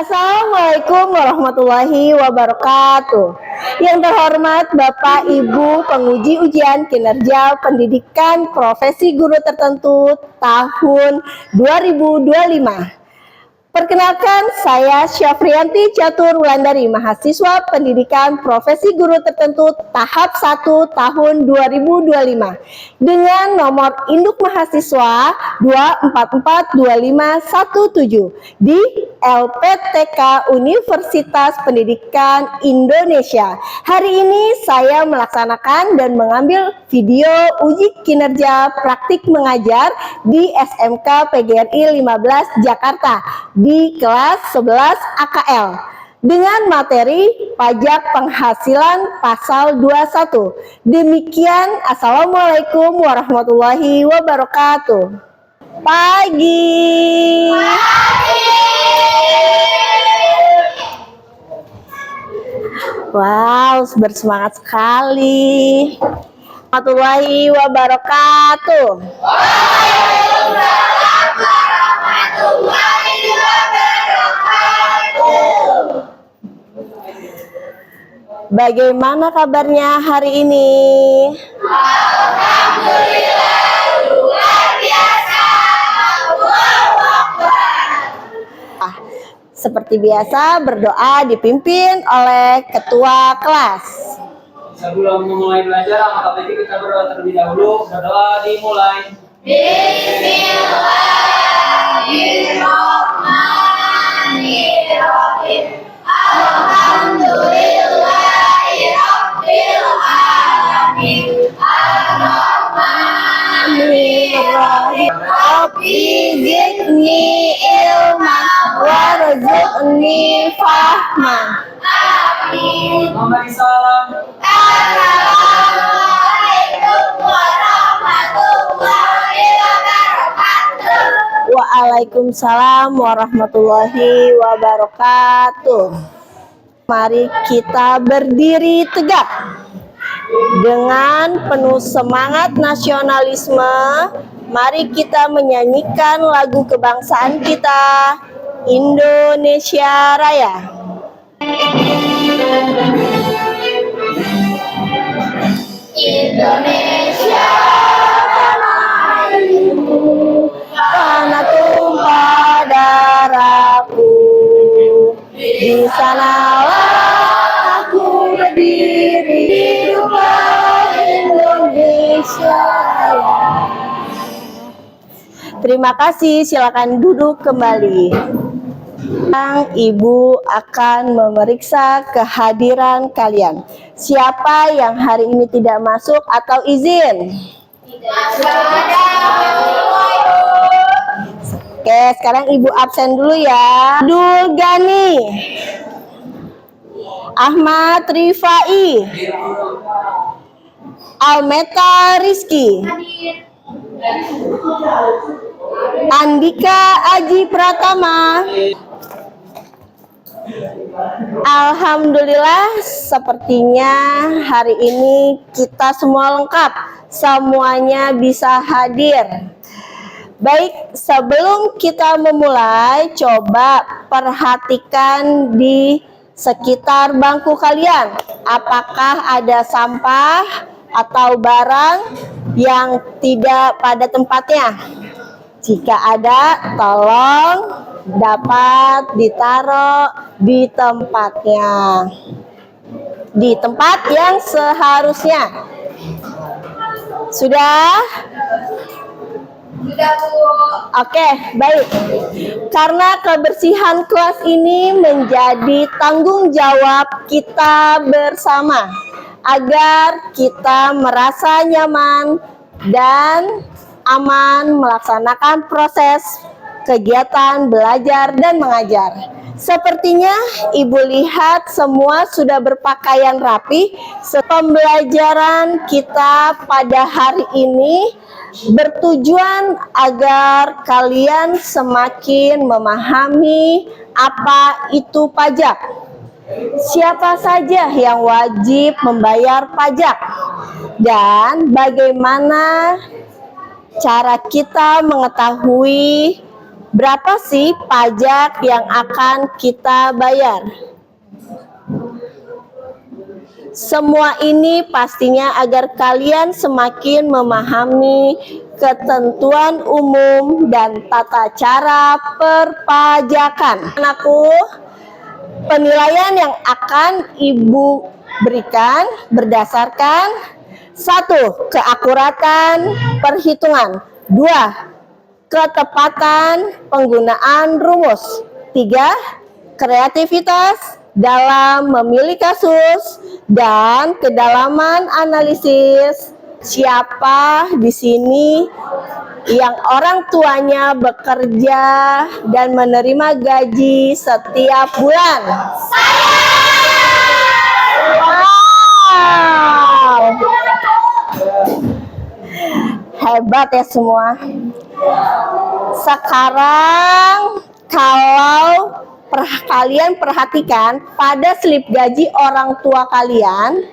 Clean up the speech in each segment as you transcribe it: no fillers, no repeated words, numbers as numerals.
Assalamualaikum warahmatullahi wabarakatuh. Yang terhormat Bapak Ibu penguji ujian kinerja pendidikan profesi guru tertentu tahun 2025. Perkenalkan, saya Syafriyanti Catur Wulandari, mahasiswa pendidikan profesi guru tertentu tahap 1 tahun 2025 dengan nomor induk mahasiswa 2442517 di LPTK Universitas Pendidikan Indonesia. Hari ini saya melaksanakan dan mengambil video uji kinerja praktik mengajar di SMK PGRI 15 Jakarta di kelas 11 AKL dengan materi pajak penghasilan pasal 21. Demikian, Assalamualaikum warahmatullahi wabarakatuh. Pagi. Wow, bersemangat sekali. Warahmatullahi wabarakatuh. Waalaikumsalam warahmatullahi wabarakatuh. Bagaimana kabarnya hari ini? Alhamdulillah, luar biasa. Seperti biasa, berdoa dipimpin oleh ketua kelas. Sebelum memulai belajar, maka baiknya kita berdoa terlebih dahulu. Berdoa dimulai. Bismillahirrahmanirrahim. Alhamdulillahirabbil alamin. Ar-Rahmanir-Rahim. Rabbi zidni ilma warzuqni fahma. Amin. Memberi salam. Assalamualaikum warahmatullahi wabarakatuh. Waalaikumsalam warahmatullahi wabarakatuh. Mari kita berdiri tegak dengan penuh semangat nasionalisme. Mari kita menyanyikan lagu kebangsaan kita, Indonesia Raya. Indonesia tanah airku, tanah tumpah darahku. Di sanalah aku berdiri, hiduplah Indonesia Raya. Terima kasih, silakan duduk kembali. Ibu akan memeriksa kehadiran kalian. Siapa yang hari ini tidak masuk atau izin? Oke, sekarang Ibu absen dulu ya. Abdul Gani, Ahmad Rifai, Almeta Rizky, Andika Aji Pratama. Alhamdulillah, sepertinya hari ini kita semua lengkap, semuanya bisa hadir. Baik, sebelum kita memulai, coba perhatikan di sekitar bangku kalian. Apakah ada sampah atau barang yang tidak pada tempatnya? Jika ada, tolong dapat ditaruh di tempatnya, di tempat yang seharusnya. Sudah? Sudah, Bu. Oke, baik. Karena kebersihan kelas ini menjadi tanggung jawab kita bersama, agar kita merasa nyaman dan aman melaksanakan proses kegiatan belajar dan mengajar. Sepertinya Ibu lihat semua sudah berpakaian rapi. Pembelajaran kita pada hari ini bertujuan agar kalian semakin memahami apa itu pajak. Siapa saja yang wajib membayar pajak dan bagaimana cara kita mengetahui Berapa sih pajak yang akan kita bayar? Semua ini pastinya agar kalian semakin memahami ketentuan umum dan tata cara perpajakan. Anakku, penilaian yang akan Ibu berikan berdasarkan 1. Keakuratan perhitungan, 2. Ketepatan penggunaan rumus, 3. Kreativitas dalam memilih kasus, dan kedalaman analisis. Siapa di sini yang orang tuanya bekerja dan menerima gaji setiap bulan? Wow, hebat ya semua. Sekarang kalau kalian perhatikan pada slip gaji orang tua kalian,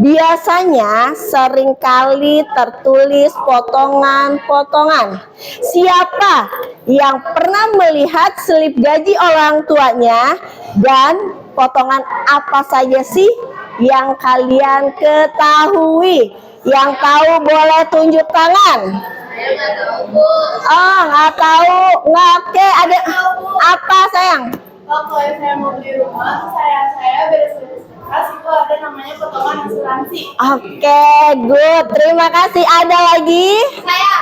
biasanya seringkali tertulis potongan-potongan. Siapa yang pernah melihat slip gaji orang tuanya dan potongan apa saja sih yang kalian ketahui? Yang tahu boleh tunjuk tangan. Oh, nggak tahu. Nggak, oke, ada apa sayang? Kalau saya mau beli rumah, saya beres-beres kas, itu ada namanya potongan asuransi. Oke, good. Terima kasih. Ada lagi? Saya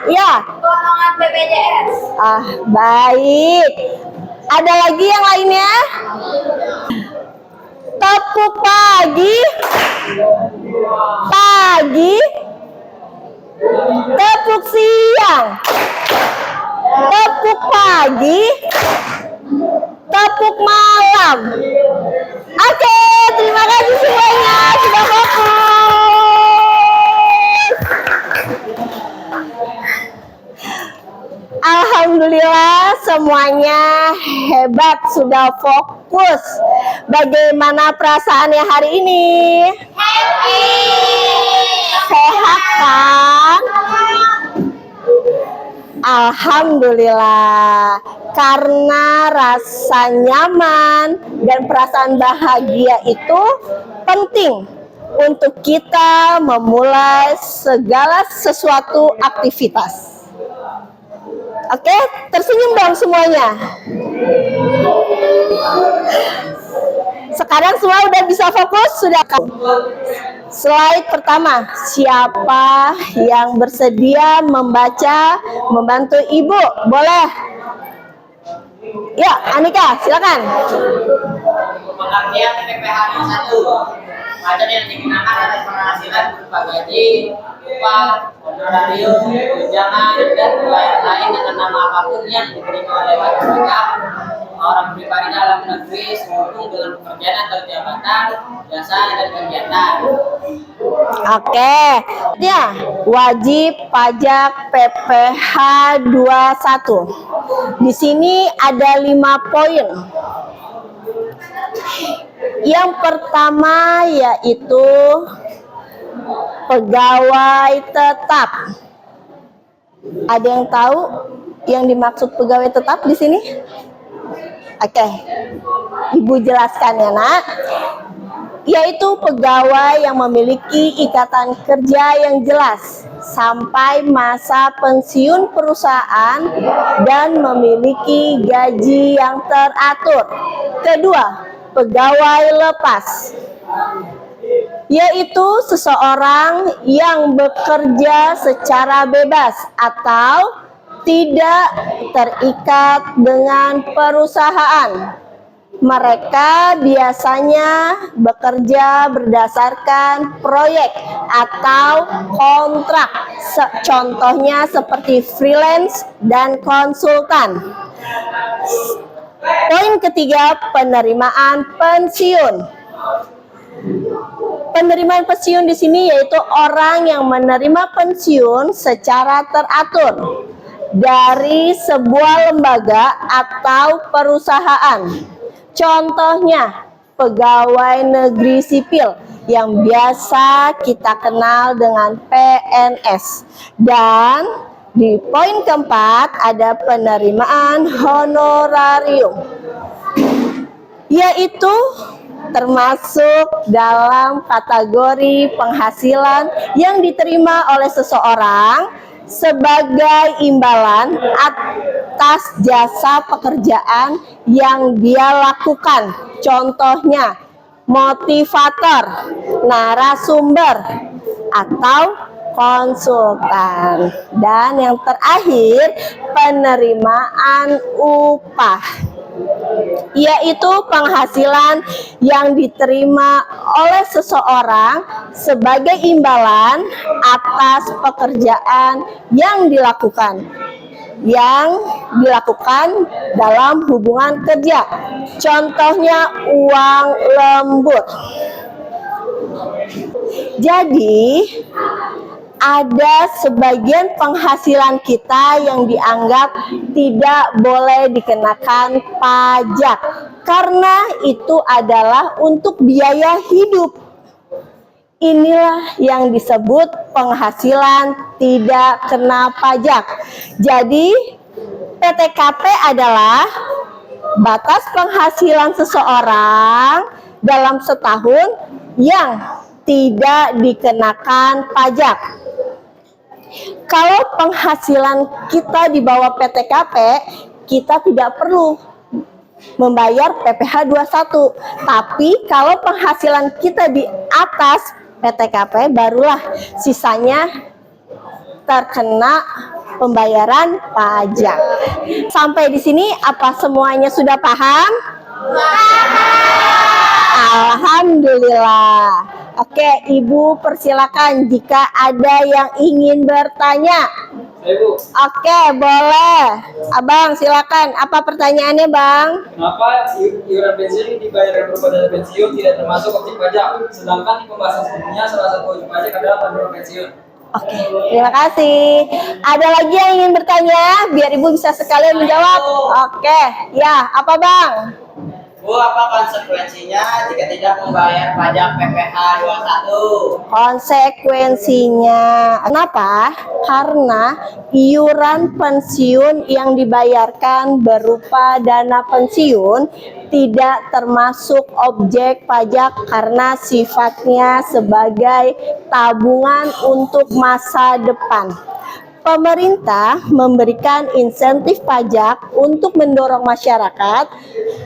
Ya. potongan BPJS. Baik. Ada lagi yang lainnya? Tepuk pagi. Tepuk siang. Tepuk pagi. Tepuk malam. Oke, terima kasih semuanya sudah fokus. Alhamdulillah semuanya hebat, sudah fokus. Bagaimana perasaannya hari ini? Happy. Sehat kan? Alhamdulillah, karena rasa nyaman dan perasaan bahagia itu penting untuk kita memulai segala sesuatu aktivitas. Oke, tersenyum dong semuanya. Sekarang semua udah bisa fokus, sudah? Slide pertama, siapa yang bersedia membantu Ibu? Boleh? Ya, Anika, silakan. Pengertian PPh 1. Pajak yang dikenakan atas penghasilan berupa gaji, upah, honorarium, tunjangan, dan lain dengan nama apapun yang diterima oleh wajib pajak orang pribadi dalam negeri sehubung dengan pekerjaan atau jabatan, jasa, dan kegiatan. Oke, ya, wajib pajak PPh 21. Di sini ada 5 poin. Yang pertama yaitu pegawai tetap. Ada yang tahu yang dimaksud pegawai tetap di sini? Oke, Ibu jelaskan ya nak. Yaitu pegawai yang memiliki ikatan kerja yang jelas sampai masa pensiun perusahaan dan memiliki gaji yang teratur. Kedua, pegawai lepas, yaitu seseorang yang bekerja secara bebas atau tidak terikat dengan perusahaan. Mereka biasanya bekerja berdasarkan proyek atau kontrak, contohnya seperti freelance dan konsultan. Poin ketiga, penerimaan pensiun. Penerimaan pensiun di sini yaitu orang yang menerima pensiun secara teratur dari sebuah lembaga atau perusahaan. Contohnya, pegawai negeri sipil yang biasa kita kenal dengan PNS. Dan Di poin keempat ada penerimaan honorarium, yaitu termasuk dalam kategori penghasilan yang diterima oleh seseorang sebagai imbalan atas jasa pekerjaan yang dia lakukan. Contohnya, motivator, narasumber, atau konsultan. Dan yang terakhir, penerimaan upah, yaitu penghasilan yang diterima oleh seseorang sebagai imbalan atas pekerjaan yang dilakukan dalam hubungan kerja. Contohnya uang lembur. Jadi ada sebagian penghasilan kita yang dianggap tidak boleh dikenakan pajak karena itu adalah untuk biaya hidup. Inilah yang disebut penghasilan tidak kena pajak. Jadi PTKP adalah batas penghasilan seseorang dalam setahun yang tidak dikenakan pajak. Kalau penghasilan kita di bawah PTKP, kita tidak perlu membayar PPh 21. Tapi kalau penghasilan kita di atas PTKP, barulah sisanya terkena pembayaran pajak. Sampai di sini apa semuanya sudah paham? Alhamdulillah. Oke, Ibu persilakan jika ada yang ingin bertanya. Ibu, Oke, boleh. Abang, silakan. Apa pertanyaannya, Bang? kenapa iuran pensiun dibayarkan berupa dana pensiun tidak termasuk objek pajak, sedangkan di pembahasan sebelumnya salah satu objek pajak adalah penerimaan pensiun? Oke, terima kasih. Ada lagi yang ingin bertanya? Biar Ibu bisa sekalian menjawab. Oke, ya, apa Bang? Bu, apa konsekuensinya jika tidak membayar pajak PPh 21? Konsekuensinya, kenapa? Karena iuran pensiun yang dibayarkan berupa dana pensiun tidak termasuk objek pajak karena sifatnya sebagai tabungan untuk masa depan. Pemerintah memberikan insentif pajak untuk mendorong masyarakat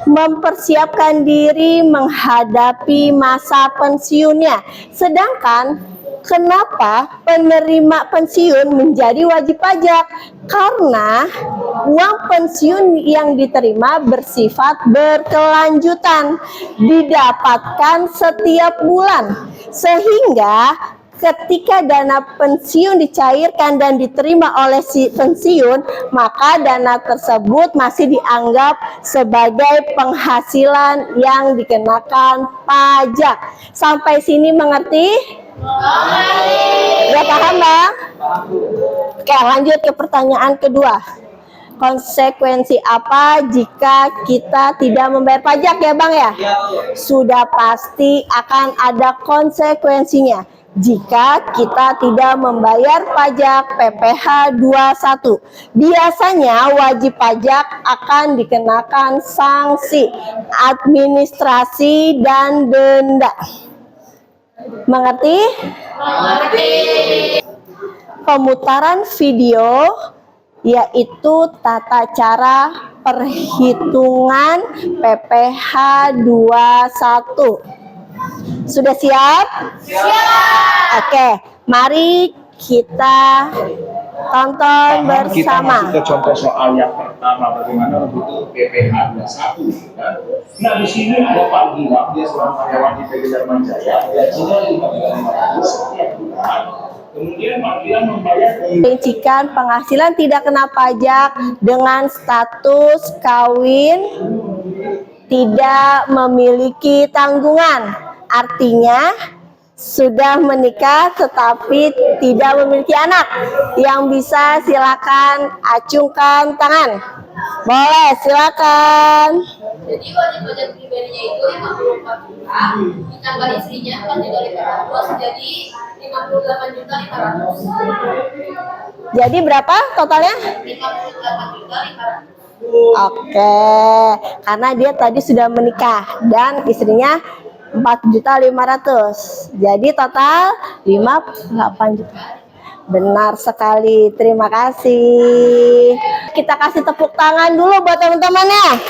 mempersiapkan diri menghadapi masa pensiunnya. Sedangkan kenapa penerima pensiun menjadi wajib pajak? Karena uang pensiun yang diterima bersifat berkelanjutan, didapatkan setiap bulan, sehingga ketika dana pensiun dicairkan dan diterima oleh si pensiun, maka dana tersebut masih dianggap sebagai penghasilan yang dikenakan pajak. Sampai sini mengerti? Ya, paham, Bang? Oke, lanjut ke pertanyaan kedua. Konsekuensi apa jika kita tidak membayar pajak ya, Bang ya? Sudah pasti akan ada konsekuensinya jika kita tidak membayar pajak PPh 21. Biasanya wajib pajak akan dikenakan sanksi administrasi dan denda. Mengerti? Mengerti. Pemutaran video yaitu tata cara perhitungan PPh 21. Sudah siap? Siap. Oke, mari kita tonton bersama. Kita masuk ke contoh soal yang pertama, bagaimana untuk PPh 21. Nah, di sini ada Pak Gilang, dia seorang karyawan di PT Dharma Jaya, gajinya 5.500 setiap bulan. Kemudian Pak Gilang membayar Rincikan penghasilan tidak kena pajak dengan status kawin tidak memiliki tanggungan. Artinya sudah menikah tetapi tidak memiliki anak. Yang bisa silakan acungkan tangan. Boleh, silakan. Jadi wajib pajak pribadinya itu 54 juta, ditambah istrinya kan juga 500, jadi 58.500.000. Jadi berapa totalnya? 58.500.000. Oke, karena dia tadi sudah menikah dan istrinya 4.500.000. Jadi total 58 juta. Benar sekali, terima kasih. Kita kasih tepuk tangan dulu buat teman-temannya.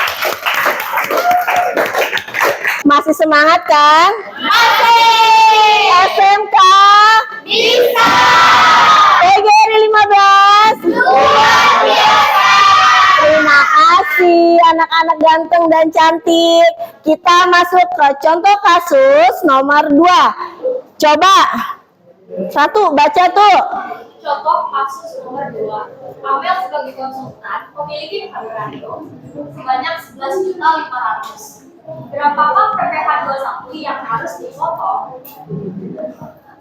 Masih semangat kan? Masih. SMK bisa. PGRI 15 luar biasa. Terima kasih anak-anak ganteng dan cantik. Kita masuk ke contoh kasus nomor 2. Coba satu baca tuh. Contoh kasus nomor 2. Amel sebagai konsultan memiliki honorarium sebanyak 11.500.000. Berapakah PPh 21 yang harus dipotong?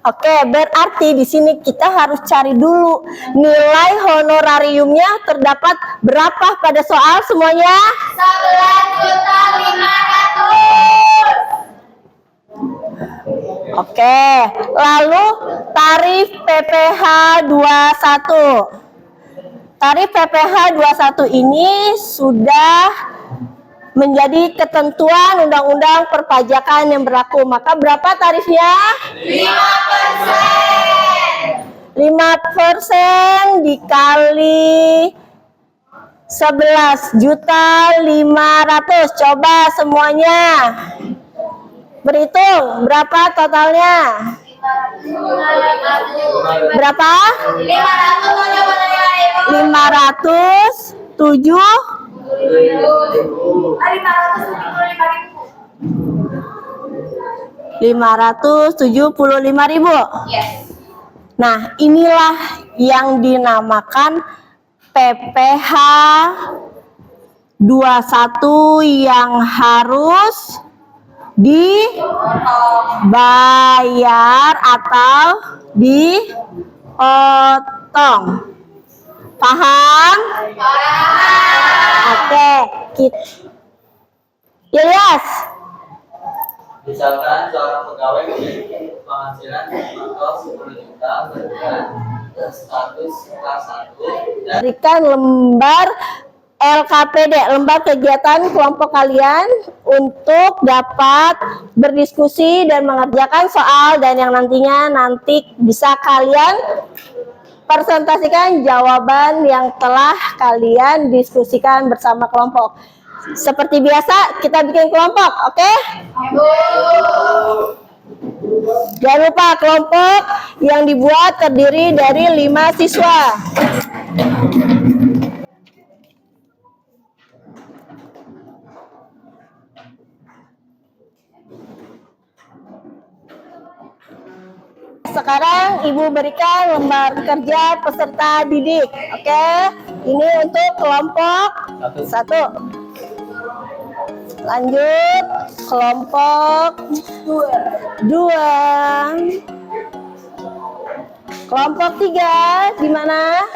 Oke, berarti di sini kita harus cari dulu nilai honorariumnya terdapat berapa pada soal semuanya? 11.500.000. Oke, lalu tarif PPh 21. Tarif PPh 21 ini sudah menjadi ketentuan undang-undang perpajakan yang berlaku. Maka berapa tarifnya? 5%. 5% dikali 11.500.000. Coba semuanya berhitung berapa totalnya? Berapa? 575.000. 575.000. Yes. Nah, inilah yang dinamakan PPh 21 yang harus dibayar atau dipotong. Paham? Oke, kita. Yes. Misalkan seorang pegawai memiliki penghasilan atau 10 juta per bulan, status kelas 1 dan Berikan lembar LKPD, lembar kegiatan kelompok kalian untuk dapat berdiskusi dan mengerjakan soal, dan yang nanti bisa kalian presentasikan jawaban yang telah kalian diskusikan bersama kelompok. Seperti biasa kita bikin kelompok, oke? Jangan lupa kelompok yang dibuat terdiri dari 5 siswa. Sekarang Ibu berikan lembar kerja peserta didik, oke? Ini untuk kelompok 1. Lanjut kelompok 2. Kelompok 3 di mana?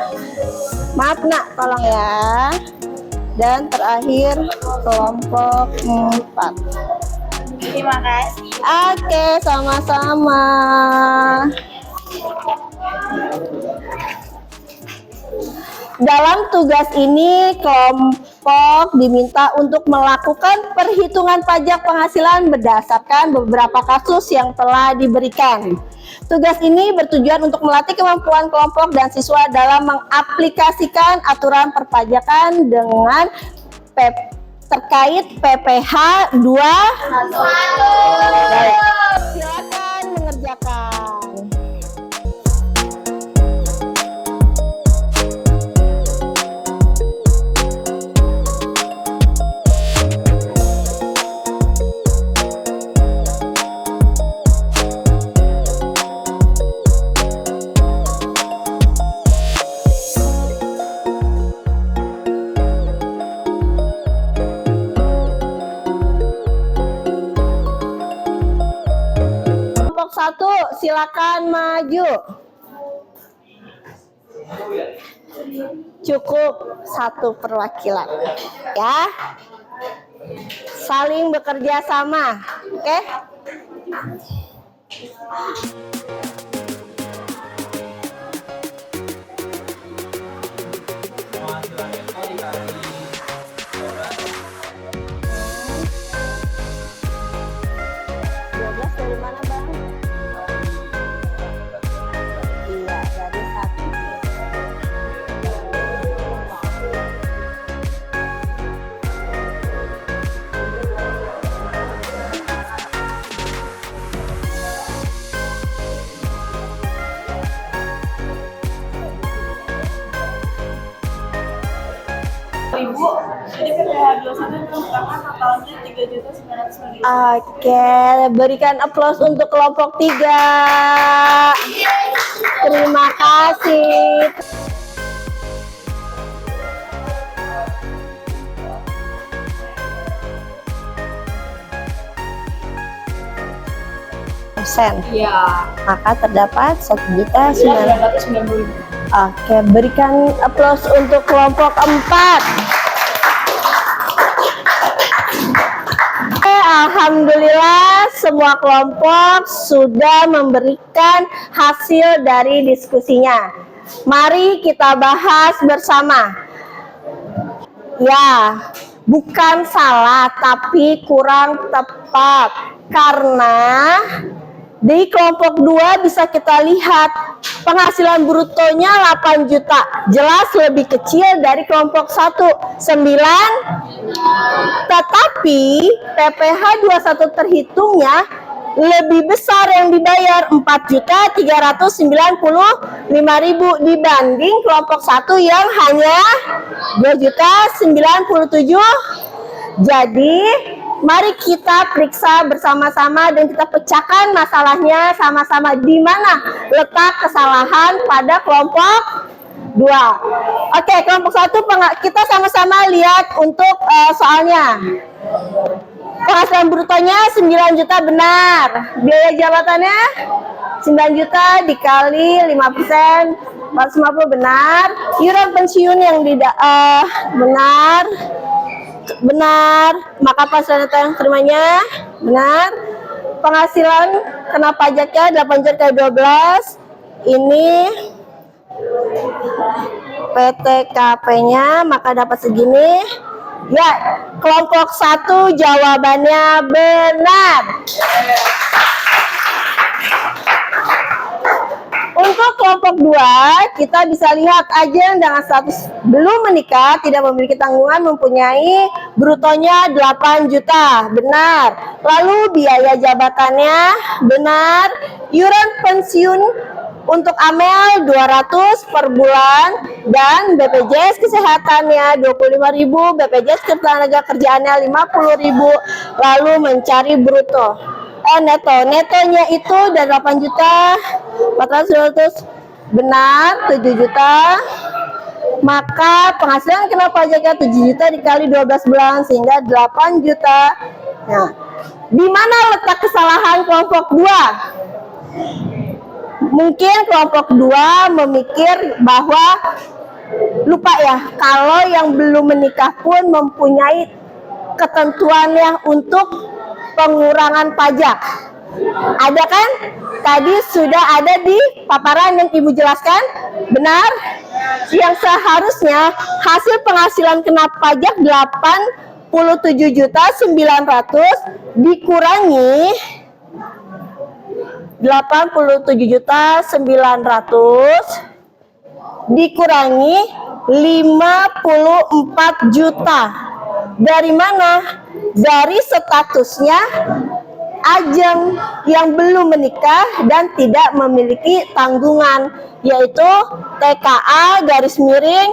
Maaf nak, tolong ya. Dan terakhir kelompok 4. Terima kasih. Oke, sama-sama. Dalam tugas ini, kelompok diminta untuk melakukan perhitungan pajak penghasilan berdasarkan beberapa kasus yang telah diberikan. Tugas ini bertujuan untuk melatih kemampuan kelompok dan siswa dalam mengaplikasikan aturan perpajakan dengan terkait PPh 21. Baik. Silakan mengerjakan. Kelompok 1, silakan maju. Cukup 1 perwakilan, ya. saling bekerja sama. Oke? Penghasilan neto dikali 12 dari mana, Bang? Iya, dari 1. Ribu, jadi PPH 21 itu pertama totalnya 3.990.000. Oke, berikan aplaus untuk kelompok 3. Terima kasih. Persen. Iya, Maka terdapat 1.900.000. 990.000. Oke, berikan aplaus untuk kelompok 4. Alhamdulillah semua kelompok sudah memberikan hasil dari diskusinya. Mari kita bahas bersama. Ya, bukan salah tapi kurang tepat. Karena di kelompok 2 bisa kita lihat penghasilan brutonya 8 juta. Jelas lebih kecil dari kelompok 1, 9. Tetapi PPH 21 terhitungnya lebih besar yang dibayar 4.395.000 dibanding kelompok 1 yang hanya 2.097.000. Jadi mari kita periksa bersama-sama dan kita pecahkan masalahnya sama-sama di mana letak kesalahan pada kelompok 2. Oke, kelompok 1 kita sama-sama lihat untuk soalnya. Penghasilan brutonya 9 juta benar. Biaya jabatannya 9 juta dikali 5%, 450 benar. Iuran pensiun yang benar. Benar, maka penghasilan neto yang terimanya benar. Penghasilan kena pajaknya 8 juta kali 12. Ini PTKP-nya, maka dapat segini. Ya, kelompok 1 jawabannya benar. Untuk kelompok 2, kita bisa lihat ajeng dengan status belum menikah, tidak memiliki tanggungan, mempunyai brutonya 8 juta. Benar. Lalu biaya jabatannya benar. Iuran pensiun untuk Amel 200 per bulan dan BPJS kesehatannya 25.000, BPJS ketenagakerjaannya 50.000. Lalu mencari bruto. Netonya itu dari 8 juta 400 benar 7 juta. Maka penghasilan kena pajaknya 7 juta dikali 12 bulan sehingga 8 juta. Nah, di mana letak kesalahan kelompok 2? Mungkin kelompok 2 memikir bahwa lupa ya, kalau yang belum menikah pun mempunyai ketentuannya untuk pengurangan pajak. Ada kan? Tadi sudah ada di paparan yang Ibu jelaskan. Benar? Yang seharusnya hasil penghasilan kena pajak 87.900.000 dikurangi 87.900.000 dikurangi 54 juta. Dari mana? Dari statusnya ajeng yang belum menikah dan tidak memiliki tanggungan, yaitu TKA garis miring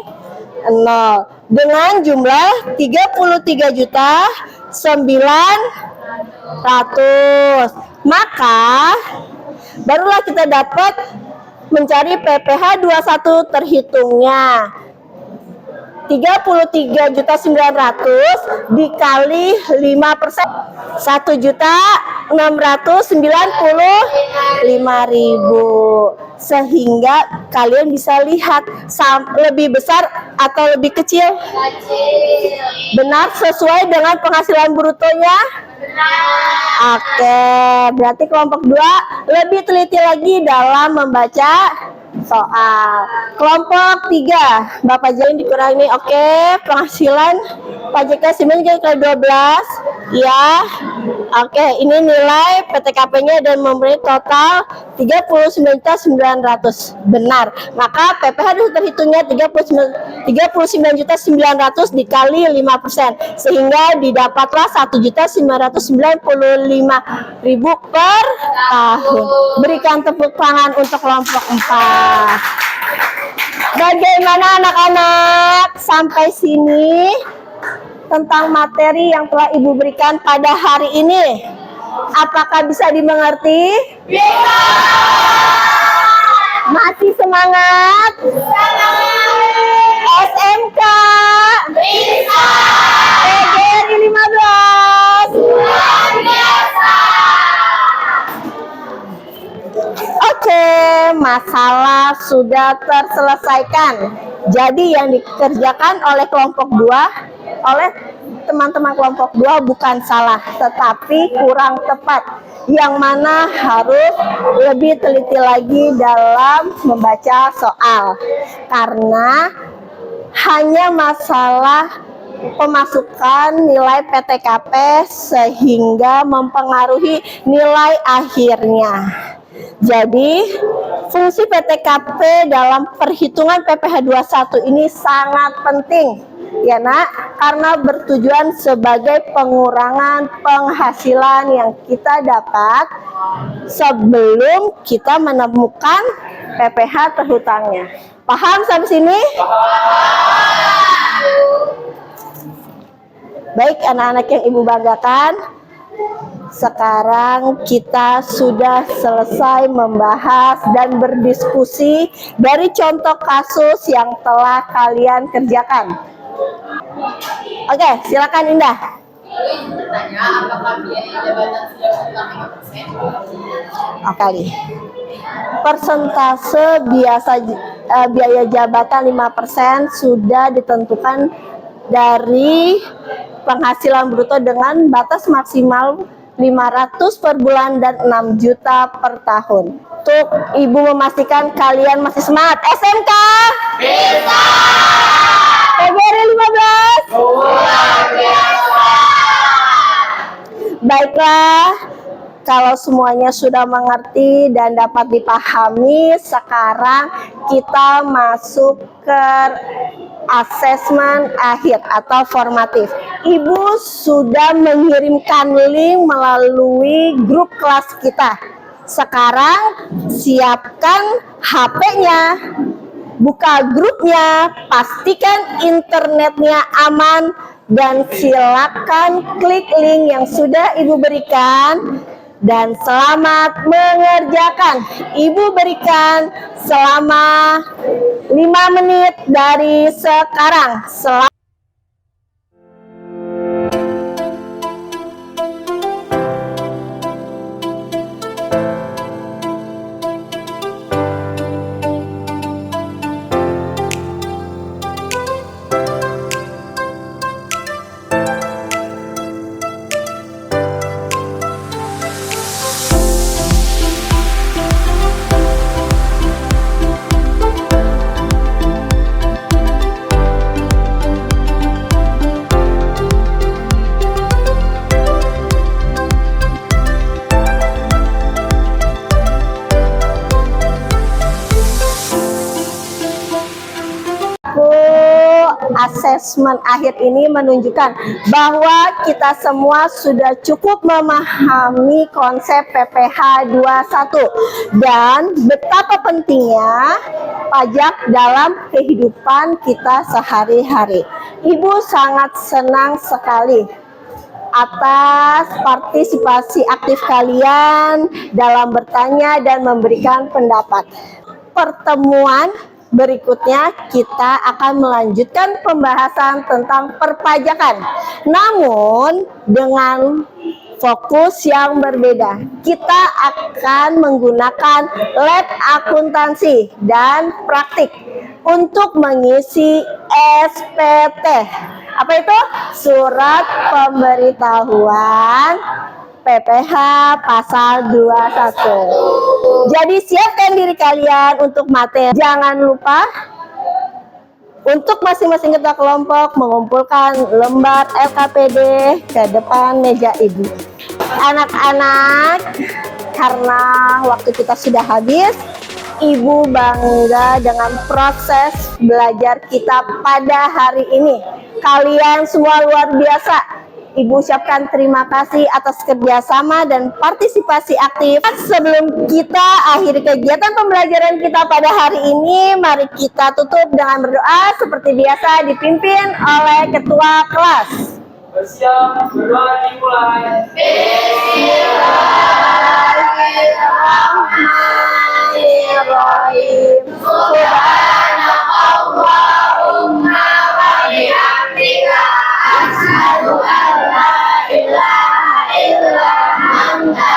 0 dengan jumlah 33.900.000. Maka barulah kita dapat mencari PPH 21 terhitungnya 33.900.000 dikali 5%, 1.695.000. sehingga kalian bisa lihat lebih besar atau lebih kecil. Benar, sesuai dengan penghasilan brutonya. Oke, berarti kelompok 2 lebih teliti lagi dalam membaca soal. Kelompok 3, Bapak Jalin dikurangi. Oke, penghasilan Pak JK sebenarnya ke 12 ya. Oke, ini nilai PTKP-nya dan memberi total 39.900. Benar. Maka PPh harus terhitungnya 39.900 dikali 5%, sehingga didapatlah 1.995.000 per tahun. Berikan tepuk tangan untuk kelompok 4. Bagaimana anak-anak? Sampai sini tentang materi yang telah Ibu berikan pada hari ini. Apakah bisa dimengerti? Bisa! Masih semangat? SMK? Bisa! PGRI 15? Luar biasa! Oke, masalah sudah terselesaikan. Jadi yang dikerjakan oleh kelompok 2 oleh teman-teman kelompok 2 bukan salah, tetapi kurang tepat. Yang mana harus lebih teliti lagi dalam membaca soal. Karena hanya masalah pemasukan nilai PTKP sehingga mempengaruhi nilai akhirnya. Jadi, fungsi PTKP dalam perhitungan PPh 21 ini sangat penting, ya nak, karena bertujuan sebagai pengurangan penghasilan yang kita dapat sebelum kita menemukan PPh terhutangnya. Paham sampai sini? Baik anak-anak yang Ibu banggakan, sekarang kita sudah selesai membahas dan berdiskusi dari contoh kasus yang telah kalian kerjakan. Oke, silakan Indah. Bertanya, apakah biaya jabatan sudah berkurang 5%? Oke. Persentase biaya jabatan 5% sudah ditentukan dari penghasilan bruto dengan batas maksimal 500 per bulan dan 6 juta per tahun. Untuk Ibu memastikan kalian masih semangat. SMK? Bisa! PGRI 15? Luar biasa! Baiklah, kalau semuanya sudah mengerti dan dapat dipahami, sekarang kita masuk ke asesmen akhir atau formatif. Ibu sudah mengirimkan link melalui grup kelas kita. Sekarang siapkan HP-nya, buka grupnya, pastikan internetnya aman, dan silakan klik link yang sudah Ibu berikan. Dan selamat mengerjakan. Ibu berikan selama 5 menit dari sekarang. Asesmen akhir ini menunjukkan bahwa kita semua sudah cukup memahami konsep PPh 21 dan betapa pentingnya pajak dalam kehidupan kita sehari-hari. Ibu sangat senang sekali atas partisipasi aktif kalian dalam bertanya dan memberikan pendapat. Pertemuan berikutnya kita akan melanjutkan pembahasan tentang perpajakan, namun dengan fokus yang berbeda. Kita akan menggunakan lab akuntansi dan praktik untuk mengisi SPT. Apa itu? Surat pemberitahuan PPH pasal 21. Jadi siapkan diri kalian untuk materi. Jangan lupa untuk masing-masing ketua kelompok mengumpulkan lembar LKPD ke depan meja ibu. Anak-anak, karena waktu kita sudah habis, ibu bangga dengan proses belajar kita pada hari ini. Kalian semua luar biasa. Ibu ucapkan terima kasih atas kerjasama dan partisipasi aktif. Sebelum kita akhiri kegiatan pembelajaran kita pada hari ini, mari kita tutup dengan berdoa seperti biasa dipimpin oleh ketua kelas. Bersiap, berdoa dimulai. Bismillahirrahmanirrahim. Subhanakallahumma wa bihamdika asyhadu an la ilaha illa anta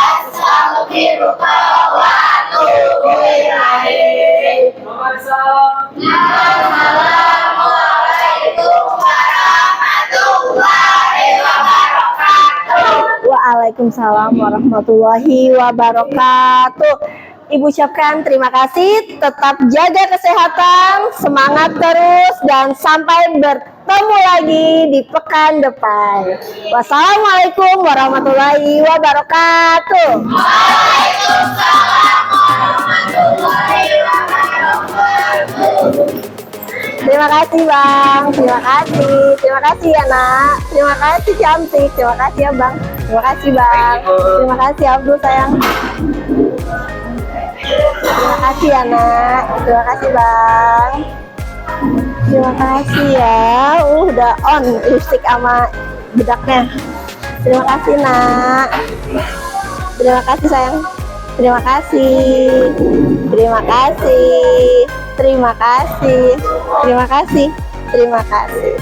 astaghfiruka wa atubu ilaik. Assalamualaikum warahmatullahi wabarakatuh. Waalaikumsalam warahmatullahi wabarakatuh. Ibu ucapkan terima kasih, tetap jaga kesehatan, semangat terus, dan sampai bertemu lagi di pekan depan. Wassalamualaikum warahmatullahi wabarakatuh. Waalaikumsalam warahmatullahi wabarakatuh. Terima kasih Bang, terima kasih ya Nak, terima kasih cantik, terima kasih ya Bang, terima kasih Bang, terima kasih Abdul sayang. Terima kasih ya Nak, terima kasih Bang, terima kasih ya. Udah on lipstick sama bedaknya. Terima kasih Nak, terima kasih sayang, terima kasih, terima kasih, terima kasih, terima kasih, terima kasih.